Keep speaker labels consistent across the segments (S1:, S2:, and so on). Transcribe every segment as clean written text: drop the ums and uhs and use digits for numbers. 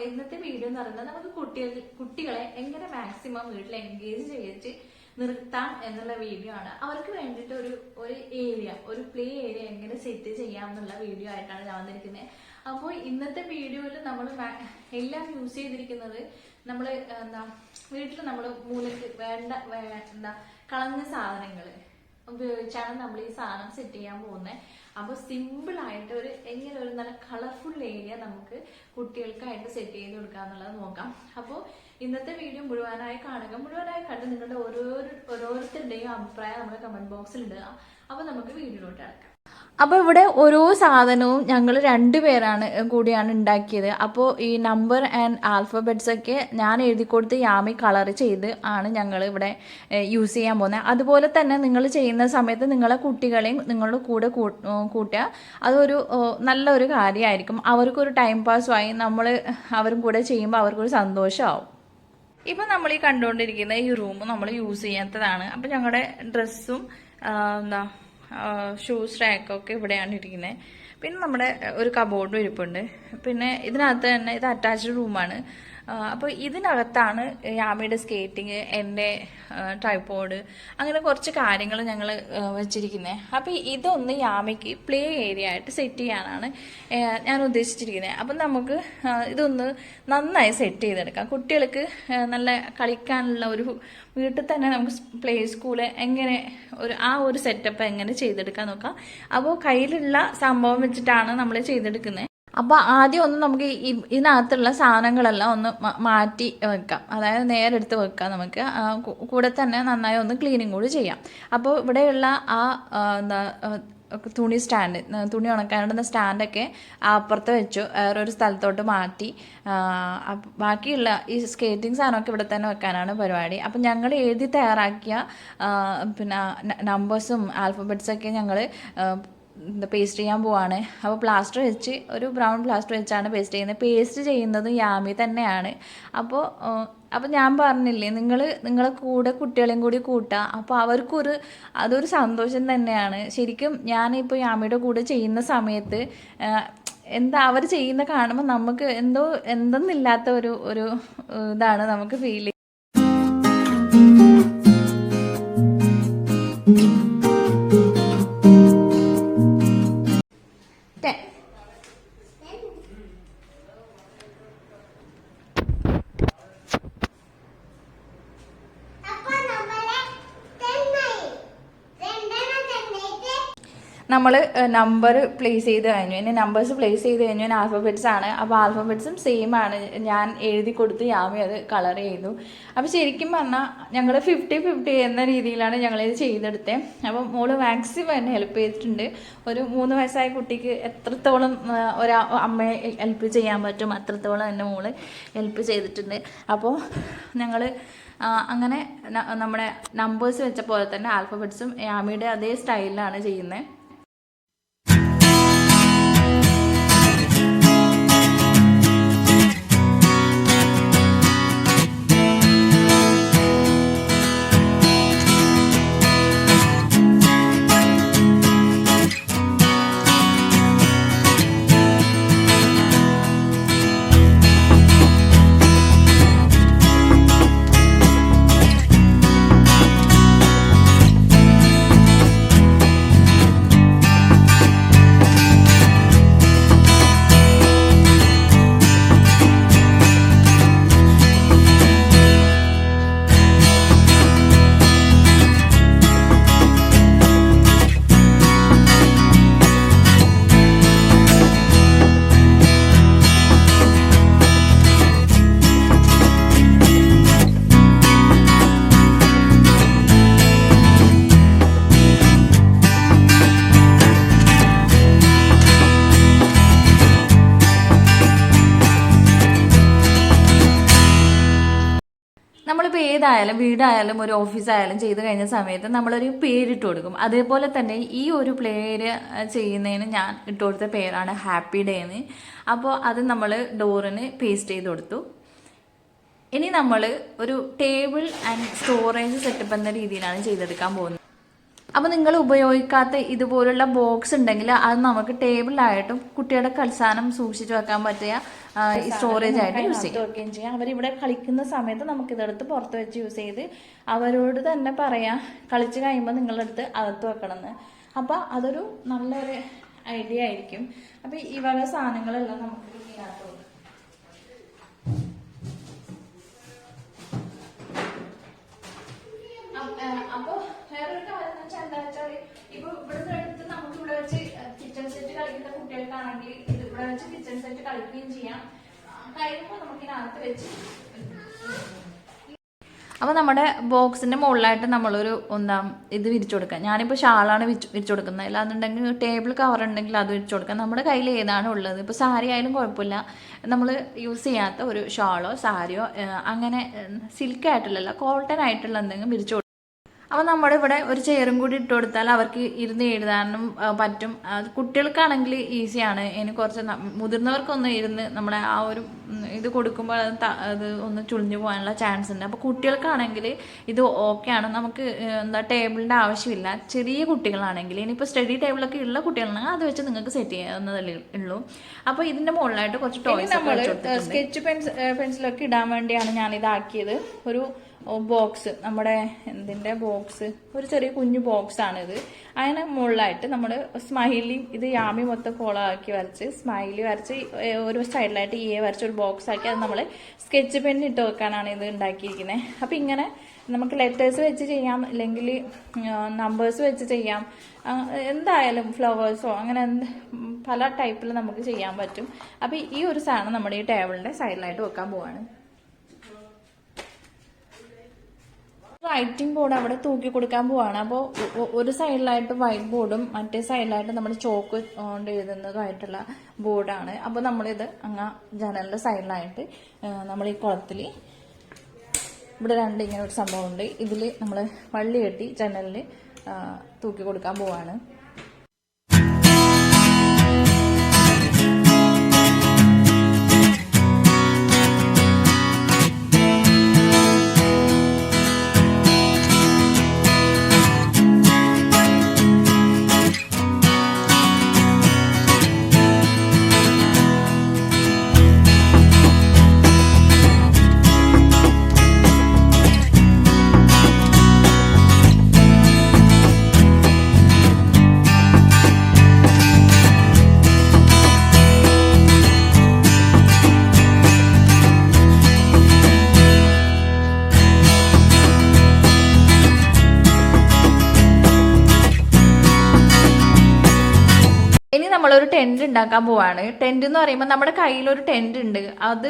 S1: ഇന്നത്തെ വീഡിയോ എന്ന് പറയുന്നത് നമുക്ക് കുട്ടികളെ എങ്ങനെ മാക്സിമം വീട്ടിൽ എൻഗേജ് ചെയ്യിച്ച് നിർത്താം എന്നുള്ള വീഡിയോ ആണ്. അവർക്ക് വേണ്ടിയിട്ട് ഒരു ഏരിയ, ഒരു പ്ലേ ഏരിയ എങ്ങനെ സെറ്റ് ചെയ്യാം എന്നുള്ള വീഡിയോ ആയിട്ടാണ് ഞാൻ വന്നിരിക്കുന്നത്. അപ്പോൾ ഇന്നത്തെ വീഡിയോയിൽ നമ്മൾ എല്ലാം യൂസ് ചെയ്തിരിക്കുന്നത് നമ്മൾ വീട്ടിൽ നമ്മൾ മൂലക്ക് കളഞ്ഞ സാധനങ്ങൾ ഉപയോഗിച്ചാണ് നമ്മൾ ഈ സാധനം സെറ്റ് ചെയ്യാൻ പോകുന്നത്. അപ്പോൾ സിമ്പിൾ ആയിട്ട് എങ്ങനെ ഒരു നല്ല കളർഫുൾ ഏരിയ നമുക്ക് കുട്ടികൾക്കായിട്ട് സെറ്റ് ചെയ്ത് കൊടുക്കുക എന്നുള്ളത് നോക്കാം. അപ്പോൾ ഇന്നത്തെ വീഡിയോ മുഴുവനായി കാണുക. മുഴുവനായി കണ്ട് നിങ്ങളുടെ ഓരോരുത്തരുടെയും അഭിപ്രായം നമ്മുടെ കമന്റ് ബോക്സിൽ ഇടുക. അപ്പോൾ നമുക്ക് വീഡിയോയിലോട്ട് കിടക്കാം. അപ്പോൾ ഇവിടെ ഓരോ സാധനവും ഞങ്ങൾ 2 പേരാണ് കൂടിയാണ് ഉണ്ടാക്കിയത്. അപ്പോൾ ഈ നമ്പർ ആൻഡ് ആൽഫബറ്റ്സ് ഒക്കെ ഞാൻ എഴുതി കൊടുത്ത് യാമി കളർ ചെയ്ത് ആണ് ഞങ്ങൾ ഇവിടെ യൂസ് ചെയ്യാൻ പോകുന്നത്. അതുപോലെ തന്നെ നിങ്ങൾ ചെയ്യുന്ന സമയത്ത് നിങ്ങളെ കുട്ടികളെയും നിങ്ങളുടെ കൂടെ കൂട്ടുക. അതൊരു നല്ലൊരു കാര്യമായിരിക്കും. അവർക്കൊരു ടൈം പാസ്സുമായി അവരും കൂടെ ചെയ്യുമ്പോൾ അവർക്കൊരു സന്തോഷമാവും. ഇപ്പം നമ്മൾ ഈ കണ്ടുകൊണ്ടിരിക്കുന്ന ഈ റൂം നമ്മൾ യൂസ് ചെയ്യാത്തതാണ്. അപ്പം ഞങ്ങളുടെ ഡ്രസ്സും ഷൂസ് റാക്കൊക്കെ ഇവിടെയാണ് ഇരിക്കുന്നത്. പിന്നെ നമ്മുടെ ഒരു കബോർഡും ഇരിപ്പുണ്ട്. പിന്നെ ഇതിനകത്ത് തന്നെ ഇത് അറ്റാച്ച്ഡ് റൂമാണ്. അപ്പോൾ ഇതിനകത്താണ് യാമിയുടെ സ്കേറ്റിങ്, എൻ്റെ ട്രൈപോഡ്, അങ്ങനെ കുറച്ച് കാര്യങ്ങൾ ഞങ്ങൾ വെച്ചിരിക്കുന്നത്. അപ്പോൾ ഇതൊന്ന് യാമിക്ക് പ്ലേ ഏരിയ ആയിട്ട് സെറ്റ് ചെയ്യാനാണ് ഞാൻ ഉദ്ദേശിച്ചിരിക്കുന്നത്. അപ്പം നമുക്ക് ഇതൊന്ന് നന്നായി സെറ്റ് ചെയ്തെടുക്കാം. കുട്ടികൾക്ക് നല്ല കളിക്കാനുള്ള ഒരു വീട്ടിൽ തന്നെ നമുക്ക് പ്ലേ സ്കൂള് എങ്ങനെ ഒരു സെറ്റപ്പ് എങ്ങനെ ചെയ്തെടുക്കാൻ നോക്കാം. അപ്പോൾ കയ്യിലുള്ള സംഭവം വെച്ചിട്ടാണ് നമ്മൾ ചെയ്തെടുക്കുന്നത്. അപ്പോൾ ആദ്യം ഒന്ന് നമുക്ക് ഇതിനകത്തുള്ള സാധനങ്ങളെല്ലാം ഒന്ന് മാറ്റി വെക്കാം. അതായത് നേരെ എടുത്ത് വെക്കാം. നമുക്ക് കൂടെ തന്നെ നന്നായി ഒന്ന് ക്ലീനിങ് കൂടി ചെയ്യാം. അപ്പോൾ ഇവിടെയുള്ള തുണി ഉണക്കാനുള്ള സ്റ്റാൻഡൊക്കെ അപ്പുറത്ത് വെച്ചു വേറൊരു സ്ഥലത്തോട്ട് മാറ്റി. ബാക്കിയുള്ള ഈ സ്കേറ്റിംഗ് സാധനമൊക്കെ ഇവിടെ തന്നെ വെക്കാനാണ് പരിപാടി. അപ്പം ഞങ്ങൾ എഴുതി തയ്യാറാക്കിയ പിന്നെ നമ്പേഴ്സും ആൽഫബറ്റ്സൊക്കെ ഞങ്ങൾ പേസ്റ്റ് ചെയ്യാൻ പോവാണ്. അപ്പോൾ പ്ലാസ്റ്റർ വെച്ച് ഒരു ബ്രൗൺ പ്ലാസ്റ്റർ വെച്ചാണ് പേസ്റ്റ് ചെയ്യുന്നത്. പേസ്റ്റ് ചെയ്യുന്നത് യാമി തന്നെയാണ്. അപ്പോൾ ഞാൻ പറഞ്ഞില്ലേ, നിങ്ങളെ കൂടെ കുട്ടികളെയും കൂടി കൂട്ടുക. അപ്പോൾ അതൊരു സന്തോഷം തന്നെയാണ്. ശരിക്കും ഞാനിപ്പോൾ യാമിയുടെ കൂടെ ചെയ്യുന്ന സമയത്ത് അവർ ചെയ്യുന്ന കാണുമ്പോൾ നമുക്ക് എന്തെന്നില്ലാത്ത ഒരു ഇതാണ് നമുക്ക് ഫീൽ. നമ്മൾ നമ്പർ പ്ലേസ് ചെയ്ത് കഴിഞ്ഞു. ഇനി നമ്പേഴ്സ് പ്ലേസ് ചെയ്ത് കഴിഞ്ഞു. ഇനി ആൽഫബറ്റ്സ് ആണ്. അപ്പോൾ ആൽഫബറ്റ്സും സെയിം ആണ്. ഞാൻ എഴുതി കൊടുത്ത് യാമി അത് കളർ ചെയ്തു. അപ്പോൾ ശരിക്കും പറഞ്ഞാൽ ഞങ്ങൾ 50-50 എന്ന രീതിയിലാണ് ഞങ്ങളിത് ചെയ്തെടുത്തത്. അപ്പോൾ മോള് മാക്സിമം എന്നെ ഹെൽപ്പ് ചെയ്തിട്ടുണ്ട്. ഒരു 3 വയസ്സായ കുട്ടിക്ക് എത്രത്തോളം അമ്മയെ ഹെൽപ്പ് ചെയ്യാൻ പറ്റും അത്രത്തോളം എൻ്റെ മോള് ഹെൽപ്പ് ചെയ്തിട്ടുണ്ട്. അപ്പോൾ ഞങ്ങൾ അങ്ങനെ നമ്മുടെ നമ്പേഴ്സ് വെച്ച പോലെ തന്നെ ആൽഫബറ്റ്സും യാമിയുടെ അതേ സ്റ്റൈലിലാണ് ചെയ്യുന്നത്. നമ്മളിപ്പോൾ ഏതായാലും വീടായാലും ഒരു ഓഫീസായാലും ചെയ്ത് കഴിഞ്ഞ സമയത്ത് നമ്മളൊരു പേരിട്ട് കൊടുക്കും. അതേപോലെ തന്നെ ഈ ഒരു പേര് ചെയ്യുന്നതിന് ഞാൻ ഇട്ട് കൊടുത്ത പേരാണ് ഹാപ്പി ഡേ എന്ന്. അപ്പോൾ അത് നമ്മൾ ഡോറിന് പേസ്റ്റ് ചെയ്ത് കൊടുത്തു. ഇനി നമ്മൾ ഒരു ടേബിൾ ആൻഡ് സ്റ്റോറേജ് സെറ്റപ്പ് എന്ന രീതിയിലാണ് ചെയ്തെടുക്കാൻ പോകുന്നത്. അപ്പോൾ നിങ്ങൾ ഉപയോഗിക്കാത്ത ഇതുപോലുള്ള ബോക്സ് ഉണ്ടെങ്കിൽ അത് നമുക്ക് ടേബിളായിട്ടും കുട്ടികളുടെ കളിസാധനം സൂക്ഷിച്ചു വെക്കാൻ പറ്റിയ സ്റ്റോറേജ് ആയിട്ട് യൂസ് ചെയ്യുകയും ചെയ്യാം. അവരിവിടെ കളിക്കുന്ന സമയത്ത് നമുക്കിതെടുത്ത് പുറത്ത് വെച്ച് യൂസ് ചെയ്ത് അവരോട് തന്നെ പറയാം കളിച്ച് കഴിയുമ്പോൾ നിങ്ങളുടെ അടുത്ത് അകത്ത് വെക്കണമെന്ന്. അപ്പോൾ അതൊരു നല്ലൊരു ഐഡിയ ആയിരിക്കും. അപ്പോൾ ഈ വക സാധനങ്ങളെല്ലാം നമുക്ക് ഇതിനകത്ത് അപ്പോൾ വേറൊരു കാര്യം എന്ന് വെച്ചാൽ എന്താ വെച്ചാൽ ഇപ്പൊ ഇവിടുന്ന് എടുത്ത് നമുക്ക് ഇവിടെ വെച്ച് കിച്ചൺ സെറ്റ് കളിക്കുന്ന കുട്ടികൾക്കാണെങ്കിൽ ഇത് ഇവിടെ വെച്ച് കിച്ചൺ സെറ്റ് കളിക്കുകയും ചെയ്യാം. കഴിയുമ്പോൾ നമുക്ക് ഇതിനകത്ത് വെച്ച് അപ്പോൾ നമ്മുടെ ബോക്സിന്റെ മുകളിലായിട്ട് നമ്മളൊരു ഇത് വിരിച്ചു കൊടുക്കാം. ഞാനിപ്പോൾ ഷാളാണ് വിരിച്ചു കൊടുക്കുന്നത്. അല്ലാന്നുണ്ടെങ്കിൽ ടേബിൾ കവർ ഉണ്ടെങ്കിൽ അത് വിരിച്ചു കൊടുക്കാം. നമ്മുടെ കയ്യിൽ ഏതാണ് ഉള്ളത്, ഇപ്പോൾ സാരി ആയാലും കുഴപ്പമില്ല, നമ്മൾ യൂസ് ചെയ്യാത്ത ഒരു ഷാളോ സാരിയോ അങ്ങനെ സിൽക്കായിട്ടുള്ള കോട്ടൺ ആയിട്ടുള്ള എന്തെങ്കിലും വിരിച്ചു. അപ്പോൾ നമ്മുടെ ഇവിടെ ഒരു ചെയറും കൂടി ഇട്ട് കൊടുത്താൽ അവർക്ക് ഇരുന്ന് എഴുതാനും പറ്റും. കുട്ടികൾക്കാണെങ്കിൽ ഈസിയാണ്. ഇനി കുറച്ച് മുതിർന്നവർക്കൊന്ന് ഇരുന്ന് നമ്മുടെ ആ ഒരു ഇത് കൊടുക്കുമ്പോൾ അത് ഒന്ന് ചുളിഞ്ഞു പോകാനുള്ള ചാൻസ് ഉണ്ട്. അപ്പോൾ കുട്ടികൾക്കാണെങ്കിൽ ഇത് ഓക്കെയാണ്. നമുക്ക് ടേബിളിൻ്റെ ആവശ്യമില്ല. ചെറിയ കുട്ടികളാണെങ്കിൽ ഇനിയിപ്പോൾ സ്റ്റഡി ടേബിളൊക്കെ ഉള്ള കുട്ടികളാണെങ്കിൽ അത് വെച്ച് നിങ്ങൾക്ക് സെറ്റ് ചെയ്യാവുന്നതല്ലേ ഉള്ളൂ. അപ്പോൾ ഇതിൻ്റെ മുകളിലായിട്ട് കുറച്ച് ടോയ്സ് നമ്മൾ സ്കെച്ച് പെൻസിലൊക്കെ ഇടാൻ വേണ്ടിയാണ് ഞാനിതാക്കിയത്. ഒരു ബോക്സ്, നമ്മുടെ എന്തിൻ്റെ ബോക്സ്, ഒരു ചെറിയ കുഞ്ഞു ബോക്സാണിത്. അതിന് മുകളിലായിട്ട് നമ്മൾ സ്മൈലി, ഇത് യാമി മൊത്തം കോളാക്കി വരച്ച് സ്മൈലി വരച്ച് ഒരു സൈഡിലായിട്ട് വരച്ച് ഒരു ബോക്സ് ആക്കി അത് നമ്മൾ സ്കെച്ച് പെന്നിട്ട് വെക്കാനാണ് ഇത് ഉണ്ടാക്കിയിരിക്കുന്നത്. അപ്പം ഇങ്ങനെ നമുക്ക് ലെറ്റേഴ്സ് വെച്ച് ചെയ്യാം, അല്ലെങ്കിൽ നമ്പേഴ്സ് വെച്ച് ചെയ്യാം, എന്തായാലും ഫ്ലവേഴ്സോ അങ്ങനെ പല ടൈപ്പിൽ നമുക്ക് ചെയ്യാൻ പറ്റും. അപ്പം ഈ ഒരു സാധനം നമ്മുടെ ഈ ടേബിളിൻ്റെ സൈഡിലായിട്ട് വെക്കാൻ പോവാണ്. റൈറ്റിംഗ് ബോർഡ് അവിടെ തൂക്കി കൊടുക്കാൻ പോവാണ്. അപ്പോൾ ഒരു സൈഡിലായിട്ട് വൈറ്റ് ബോർഡും മറ്റേ സൈഡിലായിട്ട് നമ്മൾ ചോക്ക് കൊണ്ട് എഴുതുന്നതുമായിട്ടുള്ള ബോർഡാണ്. അപ്പോൾ നമ്മളിത് അങ്ങ് ജനലിൻ്റെ സൈഡിലായിട്ട് നമ്മൾ ഈ കുളത്തിൽ ഇവിടെ ഇങ്ങനെ ഒരു സംഭവമുണ്ട്. ഇതിൽ നമ്മൾ വള്ളി കെട്ടി ജനലിൽ തൂക്കി കൊടുക്കാൻ പോവാണ്. നമ്മളൊരു ടെന്റ് ഉണ്ടാക്കാൻ പോവാണ്. ടെന്റ് എന്ന് പറയുമ്പോൾ നമ്മുടെ കയ്യിലൊരു ടെന്റ് ഉണ്ട്, അത്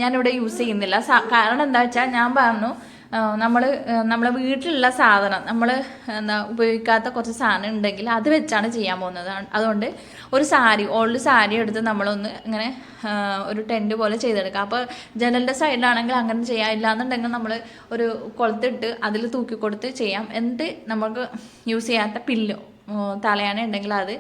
S1: ഞാനിവിടെ യൂസ് ചെയ്യുന്നില്ല. കാരണം എന്താ വെച്ചാൽ ഞാൻ പറഞ്ഞു നമ്മളെ വീട്ടിലുള്ള സാധനം നമ്മൾ ഉപയോഗിക്കാത്ത കുറച്ച് സാധനം ഉണ്ടെങ്കിൽ അത് വെച്ചാണ് ചെയ്യാൻ പോകുന്നത്. അതുകൊണ്ട് ഒരു ഓൾഡ് സാരി എടുത്ത് നമ്മളൊന്ന് ഇങ്ങനെ ഒരു ടെൻറ്റ് പോലെ ചെയ്തെടുക്കുക. അപ്പോൾ ജനലിൻ്റെ സൈഡിലാണെങ്കിൽ അങ്ങനെ ചെയ്യാം. ഇല്ലാന്നുണ്ടെങ്കിൽ നമ്മൾ ഒരു കൊളുത്തിട്ട് അതിൽ തൂക്കി കൊടുത്ത് ചെയ്യാം. എന്നിട്ട് നമുക്ക് യൂസ് ചെയ്യാത്ത പില്ലോ തലയാണ ഉണ്ടെങ്കിൽ അത്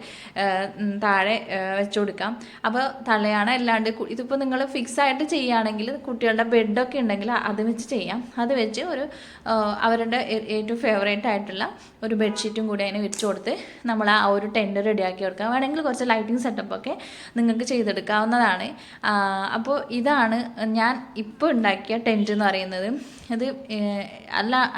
S1: താഴെ വെച്ചു കൊടുക്കാം. അപ്പോൾ തലയാണ അല്ലാണ്ട് ഇതിപ്പോൾ നിങ്ങൾ ഫിക്സ് ആയിട്ട് ചെയ്യുകയാണെങ്കിൽ കുട്ടികളുടെ ബെഡൊക്കെ ഉണ്ടെങ്കിൽ അത് വെച്ച് ചെയ്യാം. അത് വെച്ച് ഒരു അവരുടെ ഏറ്റവും ഫേവറേറ്റ് ആയിട്ടുള്ള ഒരു ബെഡ്ഷീറ്റും കൂടി അതിന് വെച്ച് കൊടുത്ത് നമ്മൾ ആ ഒരു ടെൻറ്റ് റെഡിയാക്കി കൊടുക്കാം. വേണമെങ്കിൽ കുറച്ച് ലൈറ്റിംഗ് സെറ്റപ്പൊക്കെ നിങ്ങൾക്ക് ചെയ്തെടുക്കാവുന്നതാണ്. അപ്പോൾ ഇതാണ് ഞാൻ ഇപ്പോൾ ഉണ്ടാക്കിയ ടെൻറ്റ് എന്ന് പറയുന്നത്. ഇത്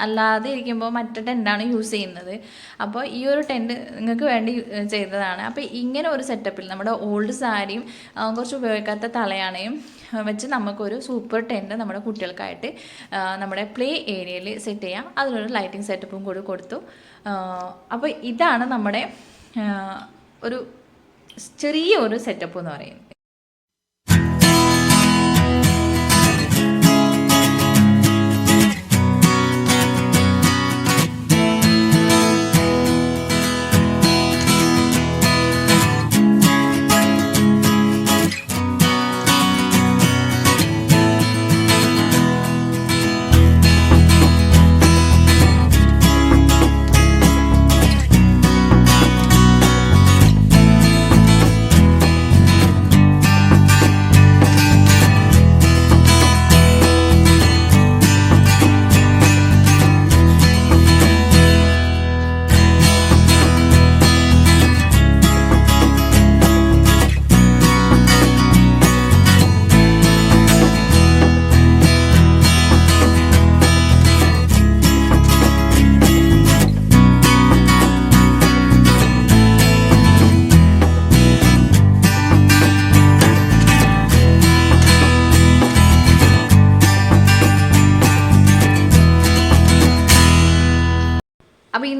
S1: അല്ലാതെ ഇരിക്കുമ്പോൾ മറ്റേ ടെൻറ്റാണ് യൂസ് ചെയ്യുന്നത്. അപ്പോൾ ഈ ഒരു ടെൻറ്റ് നിങ്ങൾക്ക് വേണ്ടി ചെയ്തതാണ്. അപ്പോൾ ഇങ്ങനെ ഒരു സെറ്റപ്പിൽ നമ്മുടെ ഓൾഡ് സാരിയും കുറച്ച് ഉപയോഗിക്കാത്ത തലയാണയും വെച്ച് നമുക്കൊരു സൂപ്പർ ടെൻറ്റ് നമ്മുടെ കുട്ടികൾക്കായിട്ട് നമ്മുടെ പ്ലേ ഏരിയയിൽ സെറ്റ് ചെയ്യാം. അതിലൊരു ലൈറ്റിംഗ് സെറ്റപ്പും കൂടി കൊടുത്തു. അപ്പോൾ ഇതാണ് നമ്മുടെ ഒരു ചെറിയ ഒരു സെറ്റപ്പ് എന്ന് പറയുന്നത്.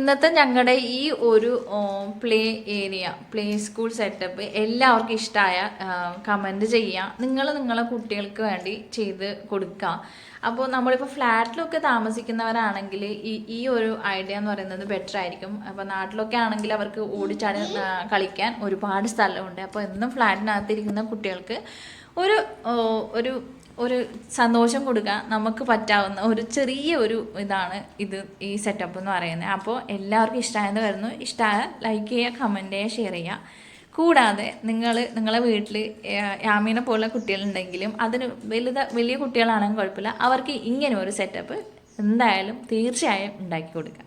S1: ഇന്നത്തെ ഞങ്ങളുടെ ഈ ഒരു play area play school setup എല്ലാവർക്കും ഇഷ്ടമായ കമൻറ്റ് ചെയ്യുക. നിങ്ങളെ കുട്ടികൾക്ക് വേണ്ടി ചെയ്ത് കൊടുക്കുക. അപ്പോൾ നമ്മളിപ്പോൾ ഫ്ലാറ്റിലൊക്കെ താമസിക്കുന്നവരാണെങ്കിൽ ഈ ഒരു ഐഡിയ എന്ന് പറയുന്നത് ബെറ്റർ ആയിരിക്കും. അപ്പോൾ നാട്ടിലൊക്കെ ആണെങ്കിൽ അവർക്ക് ഓടിച്ചാടി കളിക്കാൻ ഒരുപാട് സ്ഥലമുണ്ട്. അപ്പോൾ എന്നും ഫ്ലാറ്റിനകത്തിരിക്കുന്ന കുട്ടികൾക്ക് ഒരു ഒരു ഒരു സന്തോഷം കൊടുക്കുക നമുക്ക് പറ്റാവുന്ന ഒരു ചെറിയ ഒരു ഇതാണ് ഈ സെറ്റപ്പ് എന്ന് പറയുന്നത്. അപ്പോൾ എല്ലാവർക്കും ഇഷ്ടമായെന്ന് വരുന്നു. ഇഷ്ടമായ ലൈക്ക് ചെയ്യുക, കമൻറ്റ് ചെയ്യുക, ഷെയർ ചെയ്യുക. കൂടാതെ നിങ്ങളെ വീട്ടിൽ യാമീനെ പോലുള്ള കുട്ടികളുണ്ടെങ്കിലും അതിന് വലിയ കുട്ടികളാണെങ്കിൽ കുഴപ്പമില്ല, അവർക്ക് ഇങ്ങനെ ഒരു സെറ്റപ്പ് എന്തായാലും തീർച്ചയായും ഉണ്ടാക്കി കൊടുക്കുക.